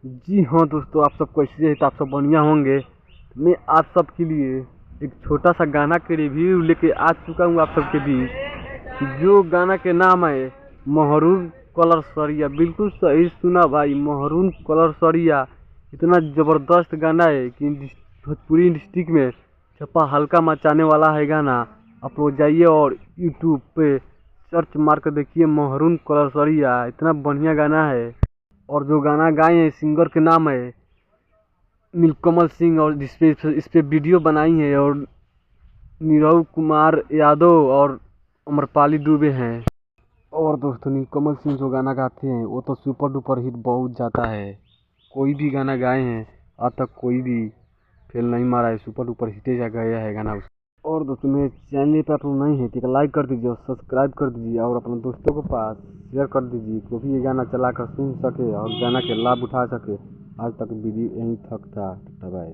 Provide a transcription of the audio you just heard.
जी हाँ दोस्तों, आप सब कैसे हैं? तो आप सब बढ़िया होंगे। मैं आप सबके लिए एक छोटा सा गाना के रिव्यू लेके आ चुका हूँ आप सबके बीच। जो गाना के नाम है महरून कलर सरिया। बिल्कुल सही सुना भाई, महरून कलर सरिया। इतना ज़बरदस्त गाना है कि भोजपुरी डिस्ट्रिक्ट में छप्पा हल्का मचाने वाला है गाना। आप लोग जाइए और यूट्यूब पे सर्च मार कर देखिए महरून कलर सरिया। इतना बढ़िया गाना है। और जो गाना गाए हैं सिंगर के नाम है नीलकमल सिंह, और इस पे वीडियो बनाई है और नीरव कुमार यादव और अमरपाली दुबे हैं। और दोस्तों नीलकमल सिंह जो गाना गाते हैं वो तो सुपर डुपर हिट बहुत जाता है। कोई भी गाना गाए हैं आज तक कोई भी फेल नहीं मारा है, सुपर डुपर हिट जा गया है गाना। और दोस्तों मेरे चैनल पे आप लोग नहीं है तो लाइक कर दीजिए और सब्सक्राइब कर दीजिए और अपने दोस्तों के पास शेयर कर दीजिए, क्योंकि ये गाना चला कर सुन सके और गाना के लाभ उठा सके। आज तक वीडियो यहीं तक था। बाय।